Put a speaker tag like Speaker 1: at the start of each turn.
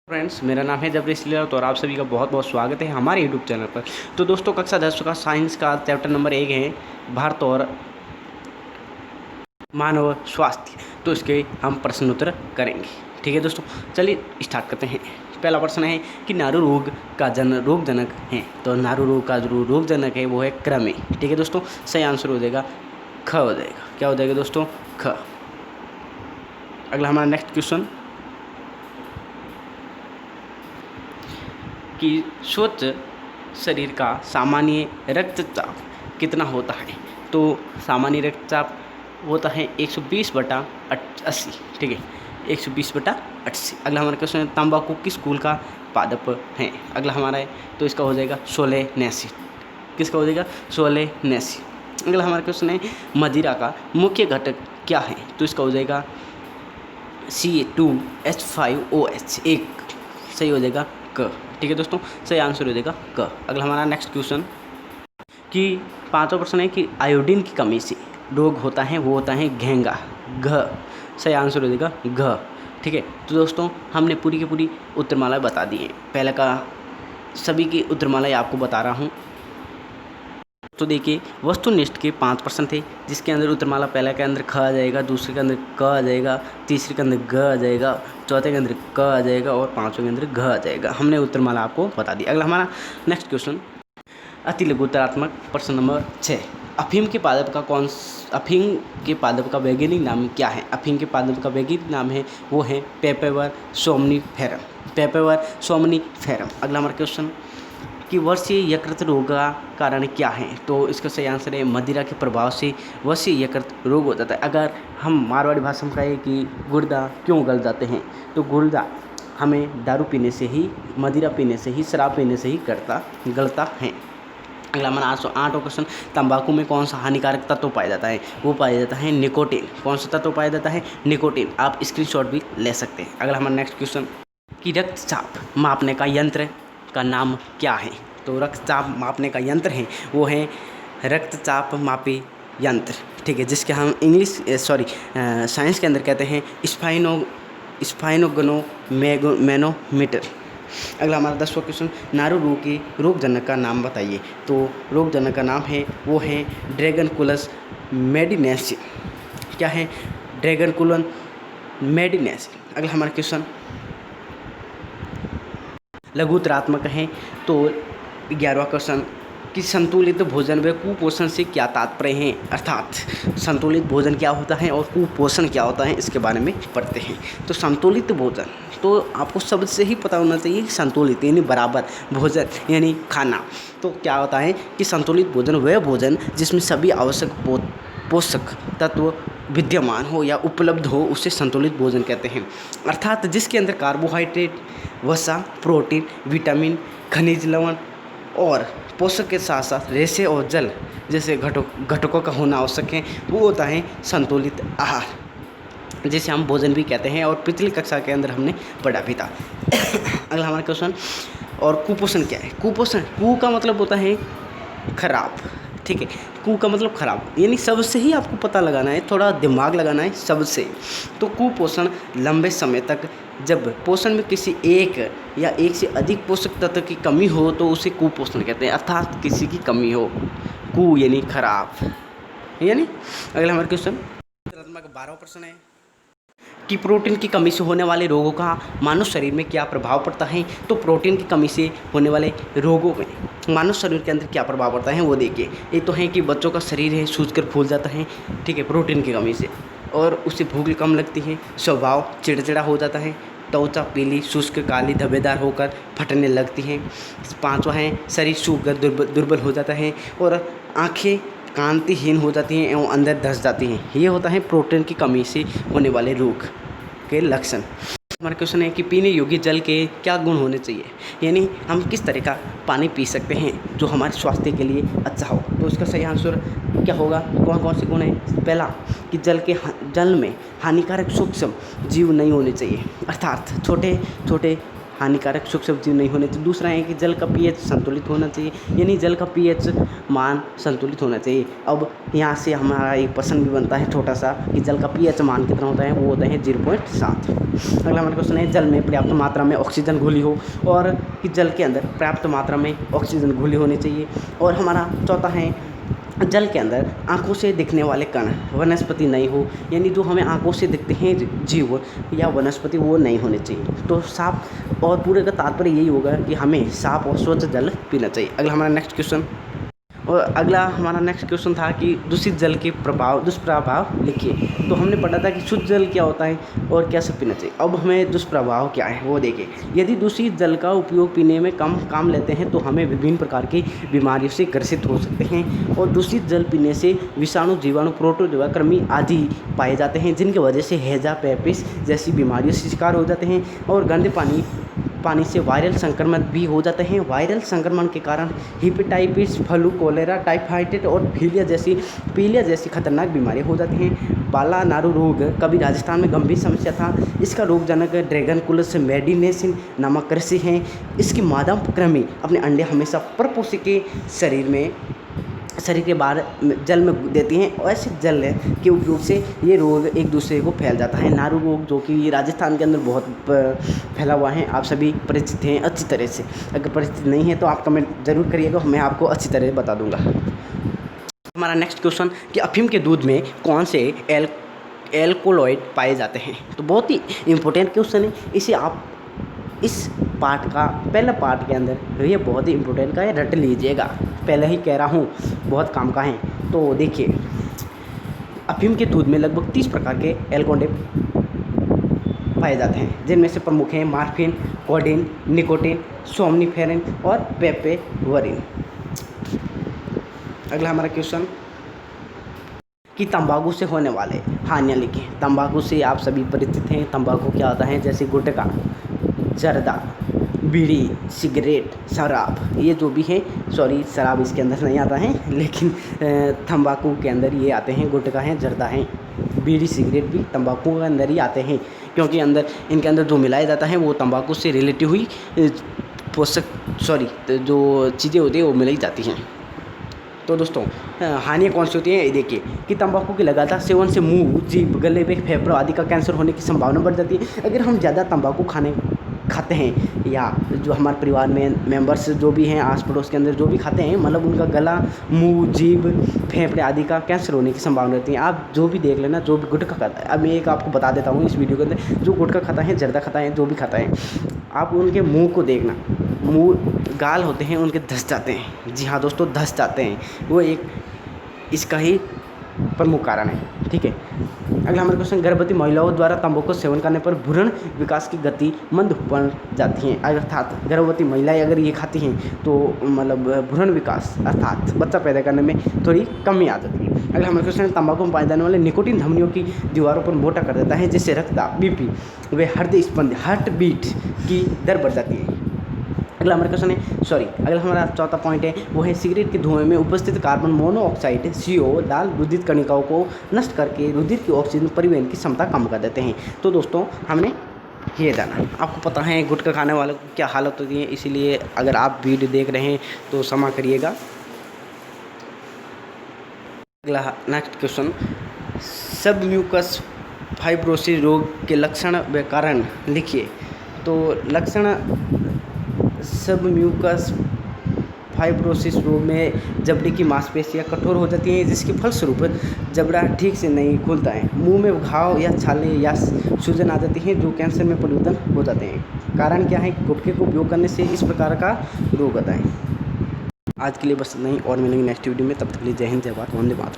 Speaker 1: Friends, मेरा नाम है जबरीश लियात और आप सभी का बहुत बहुत स्वागत है हमारे यूट्यूब चैनल पर। तो दोस्तों, कक्षा 10 का साइंस का चैप्टर नंबर 1 है भारत और मानव स्वास्थ्य। तो इसके हम प्रश्न उत्तर करेंगे। ठीक है दोस्तों, चलिए स्टार्ट करते हैं। पहला प्रश्न है कि नारू रोग का रोगजनक है। तो नारू रोग का जो रोगजनक है वो है कृमि। ठीक है दोस्तों, सही आंसर हो जाएगा ख हो जाएगा। क्या हो जाएगा दोस्तों? ख। अगला हमारा नेक्स्ट क्वेश्चन कि स्वच्छ शरीर का सामान्य रक्तचाप कितना होता है। तो सामान्य रक्तचाप होता है 120/80। ठीक है, 120/80। अगला हमारा क्वेश्चन है तंबाकू किस कुल का पादप है। अगला हमारा है तो इसका हो जाएगा सोलेनेसी। किसका हो जाएगा? सोलेनेसी। अगला हमारा क्वेश्चन है मदिरा का मुख्य घटक क्या है। तो इसका हो जाएगा C2H5OH। एक सही हो जाएगा क। ठीक है दोस्तों, सही आंसर हो जाएगा क। अगला हमारा नेक्स्ट क्वेश्चन कि पांचवा प्रश्न है कि आयोडीन की कमी से रोग होता है, वो होता है घेंगा। घ। सही आंसर हो जाएगा घ। ठीक है, तो दोस्तों हमने पूरी की पूरी उत्तरमाला बता दी है। पहले का सभी की उत्तरमाला आपको बता रहा हूँ। तो देखिए, वस्तुनिष्ठ के 5 प्रश्न थे, जिसके अंदर उत्तरमाला पहले के अंदर ख आ जाएगा, दूसरे के अंदर क आ जाएगा, तीसरे के अंदर ग आ जाएगा, चौथे के अंदर क आ जाएगा और पांचवें के अंदर घ आ जाएगा। हमने उत्तरमाला आपको बता दी। अगला हमारा नेक्स्ट क्वेश्चन अति लघुत्तरात्मक प्रश्न नंबर 6। अफीम के पादप का वैज्ञानिक नाम क्या है। अफीम के पादप का वैज्ञानिक नाम है वो है पेपेवर सोमनीफेरम। पेपेवर सोमनीफेरम। अगला हमारा क्वेश्चन कि वर्षीय यकृत रोग का कारण क्या है। तो इसका सही आंसर है मदिरा के प्रभाव से वर्षीय यकृत रोग हो जाता है। अगर हम मारवाड़ी भाषा में कहें कि गुर्दा क्यों गल जाते हैं, तो गुर्दा हमें दारू पीने से ही, मदिरा पीने से ही, शराब पीने से ही गलता है। अगला हमारा 8वां क्वेश्चन तंबाकू में कौन सा हानिकारक तत्व पाया जाता है। वो पाया जाता है निकोटीन। कौन सा तत्व पाया जाता है? निकोटीन। आप स्क्रीनशॉट भी ले सकते हैं। अगला हमारा नेक्स्ट क्वेश्चन कि रक्तचाप मापने का यंत्र का नाम क्या है। तो रक्तचाप मापने का यंत्र है वो है रक्तचाप मापी यंत्र। ठीक है, जिसके हम साइंस के अंदर कहते हैं स्फाइनोगोनोमेनोमीटर। अगला हमारा 10वां क्वेश्चन नारू रोग के रोगजनक का नाम बताइए। तो रोगजनक का नाम है वो है ड्रैगनकुलस मेडिनेसी। क्या है? ड्रैगनकुलन मेडिनेसी। अगला हमारा क्वेश्चन लघुत्तरात्मक है। तो 11वां क्वेश्चन कि संतुलित भोजन व कुपोषण से क्या तात्पर्य है। अर्थात संतुलित भोजन क्या होता है और कुपोषण क्या होता है, इसके बारे में पढ़ते हैं। तो संतुलित भोजन तो आपको शब्द से ही पता होना चाहिए कि संतुलित यानी बराबर, भोजन यानी खाना। तो क्या होता है कि संतुलित भोजन वह भोजन जिसमें सभी आवश्यक पोषक तत्व विद्यमान हो या उपलब्ध हो, उसे संतुलित भोजन कहते हैं। अर्थात जिसके अंदर कार्बोहाइड्रेट, वसा, प्रोटीन, विटामिन, खनिज लवण और पोषक के साथ साथ रेशे और जल जैसे घटकों का होना आवश्यक है, वो होता है संतुलित आहार, जिसे हम भोजन भी कहते हैं। और पिछली कक्षा के अंदर हमने पढ़ा भी था। अगला हमारा क्वेश्चन और कुपोषण क्या है। कुपोषण, कु का मतलब होता है खराब। ठीक है, कु का मतलब खराब, यानी सबसे ही आपको पता लगाना है, थोड़ा दिमाग लगाना है सबसे। तो कुपोषण लंबे समय तक जब पोषण में किसी एक या एक से अधिक पोषक तत्व की कमी हो तो उसे कुपोषण कहते हैं। अर्थात किसी की कमी हो, कु यानी खराब यानी। अगला हमारा क्वेश्चन 12वां प्रश्न है कि प्रोटीन की कमी से होने वाले रोगों का मानव शरीर में क्या प्रभाव पड़ता है। तो प्रोटीन की कमी से होने वाले रोगों में मानव शरीर के अंदर क्या प्रभाव पड़ता है वो देखिए। एक तो है कि बच्चों का शरीर है सूजकर फूल जाता है, ठीक है, प्रोटीन की कमी से, और उसे भूख कम लगती है, स्वभाव चिड़चिड़ा हो जाता है, त्वचा पीली, शुष्क, काली, धब्बेदार होकर फटने लगती हैं। 5वां है शरीर सूखकर दुर्बल हो जाता है और आँखें कांतिहीन हो जाती हैं एवं अंदर धंस जाती हैं। ये होता है प्रोटीन की कमी से होने वाले रोग के लक्षण। हमारा क्वेश्चन है कि पीने योग्य जल के क्या गुण होने चाहिए, यानी हम किस तरह का पानी पी सकते हैं जो हमारे स्वास्थ्य के लिए अच्छा हो। तो इसका सही आंसर क्या होगा? कौन कौन से गुण हैं? पहला कि जल में हानिकारक सूक्ष्म जीव नहीं होने चाहिए। अर्थात छोटे छोटे हानिकारक सूक्ष्म जीव नहीं होने चाहिए। दूसरा है कि जल का पीएच संतुलित होना चाहिए, यानी जल का पीएच मान संतुलित होना चाहिए। अब यहाँ से हमारा एक प्रश्न भी बनता है छोटा सा कि जल का पीएच मान कितना होता है, वो होता है 0.7। अगला हमारा क्वेश्चन है, जल में पर्याप्त मात्रा में ऑक्सीजन घुली हो, और कि जल के अंदर पर्याप्त मात्रा में ऑक्सीजन घुली होनी चाहिए। और हमारा चौथा है, जल के अंदर आंखों से दिखने वाले कण वनस्पति नहीं हो, यानी जो हमें आंखों से दिखते हैं जीव या वनस्पति, वो नहीं होने चाहिए। तो साफ और पूरे का तात्पर्य यही होगा कि हमें साफ और स्वच्छ जल पीना चाहिए। अगला हमारा नेक्स्ट क्वेश्चन था कि दूषित जल के दुष्प्रभाव लिखिए। तो हमने पढ़ा था कि शुद्ध जल क्या होता है और कैसे पीना चाहिए। अब हमें दुष्प्रभाव क्या है वो देखिए। यदि दूषित जल का उपयोग पीने में कम काम लेते हैं तो हमें विभिन्न प्रकार की बीमारियों से ग्रसित हो सकते हैं, और दूषित जल पीने से विषाणु, जीवाणु, प्रोटोजोआ, कृमि आदि पाए जाते हैं, जिनकी वजह से हैजा, पैपिस जैसी बीमारियों से शिकार हो जाते हैं। और गंदे पानी से वायरल संक्रमण भी हो जाते हैं। वायरल संक्रमण के कारण हेपेटाइटिस, फ्लू, कोलेरा, टाइफाइड और पीलिया जैसी खतरनाक बीमारियां हो जाती हैं। बाला नारू रोग कभी राजस्थान में गंभीर समस्या था। इसका रोगजनक ड्रैगन कुलस मेडिनेसिन नामक कृषि है। इसकी मादा कृमि अपने अंडे हमेशा परपोषी के शरीर के बाहर जल में देती हैं, और ऐसे जल के उपयोग से ये रोग एक दूसरे को फैल जाता है। नारू रोग जो कि राजस्थान के अंदर बहुत फैला हुआ है, आप सभी परिचित हैं अच्छी तरह से। अगर परिचित नहीं है तो आप कमेंट जरूर करिएगा, मैं आपको अच्छी तरह बता दूंगा। हमारा नेक्स्ट क्वेश्चन कि अफीम के दूध में कौन से एल्कोलॉइड पाए जाते हैं। तो बहुत ही इम्पोर्टेंट क्वेश्चन है, इसे आप इस पार्ट का पहला पार्ट के अंदर ये बहुत ही इम्पोर्टेंट का है, रट लीजिएगा। पहले ही कह रहा हूँ बहुत काम का है। तो देखिए, अफीम के दूध में लगभग 30 प्रकार के एल्कोलॉइड पाए जाते हैं, जिनमें से प्रमुख हैं मार्फिन, कोडीन, निकोटीन, सोमनिफेरिन और पेपेवरिन। अगला हमारा क्वेश्चन कि तंबाकू से होने वाले हानियाँ लिखें। तंबाकू से आप सभी परिचित हैं। तंबाकू क्या होता है, जैसे गुटखा, जर्दा, बीड़ी, सिगरेट, शराब, ये जो भी है, सॉरी शराब इसके अंदर नहीं आता है, लेकिन तंबाकू के अंदर ये आते हैं। गुटखा है, जर्दा है, बीड़ी, सिगरेट भी तंबाकू के अंदर ही आते हैं, क्योंकि इनके अंदर जो मिलाया जाता है वो तंबाकू से रिलेटिव हुई जो चीज़ें होती हैं वो मिलाई जाती हैं। तो दोस्तों, हानियाँ कौन सी होती हैं, देखिए कि तंबाकू के लगातार सेवन से मुंह, जीभ, गले में फेफड़ों आदि का कैंसर होने की संभावना बढ़ जाती है। अगर हम ज़्यादा तंबाकू खाते हैं, या जो हमारे परिवार में मेंबर्स जो भी हैं, आस पड़ोस के अंदर जो भी खाते हैं, मतलब उनका गला, मुंह, जीभ, फेफड़े आदि का कैंसर होने की संभावना रहती है। आप जो भी देख लेना, जो भी गुटखा खाता है, अब मैं एक आपको बता देता हूँ इस वीडियो के अंदर, जो गुटखा खाता है, जर्दा खाता है, जो भी खाता है, आप उनके मुँह को देखना, मुँह, गाल होते हैं उनके धंस जाते हैं। जी हाँ दोस्तों, धंस जाते हैं, वो एक इसका ही प्रमुख कारण है। ठीक है। अगला हमारा क्वेश्चन, गर्भवती महिलाओं द्वारा तंबाकू सेवन करने पर भ्रूण विकास की गति मंद पड़ जाती है। अर्थात गर्भवती महिलाएं अगर ये खाती हैं तो मतलब भ्रूण विकास अर्थात बच्चा पैदा करने में थोड़ी कमी आ जाती है। अगला हमारा क्वेश्चन, तंबाकू में पाए जाने वाले निकोटीन धमनियों की दीवारों पर मोटा कर देता है, जिससे रक्तदाब, बीपी व हृदय स्पंद, हार्ट बीट की दर बढ़ जाती है। अगला हमारा चौथा पॉइंट है वो है सिगरेट के धुएं में उपस्थित कार्बन मोनोऑक्साइड CO लाल रुधिर कणिकाओं को नष्ट करके रुधिर की ऑक्सीजन परिवहन की क्षमता कम कर देते हैं। तो दोस्तों, हमने ये जाना, आपको पता है गुटखा खाने वालों को क्या हालत होती है, इसीलिए अगर आप वीडियो देख रहे हैं तो क्षमा करिएगा। अगला नेक्स्ट क्वेश्चन, सबम्यूकस फाइब्रोसिस रोग के लक्षण व कारण लिखिए। तो लक्षण, सबम्यूकस फाइब्रोसिस रोग में जबड़े की मांसपेशियां कठोर हो जाती हैं, जिसके फलस्वरूप जबड़ा ठीक से नहीं खुलता है, मुंह में घाव या छाले या सूजन आ जाती हैं, जो कैंसर में परिवर्तन हो जाते हैं। कारण क्या है, गुटखे को उपयोग करने से इस प्रकार का रोग होता है। आज के लिए बस नहीं, और मिलेंगे नेक्स्ट वीडियो में, तब तक के लिए जय हिंद, जय भारत, वंदे मातरम।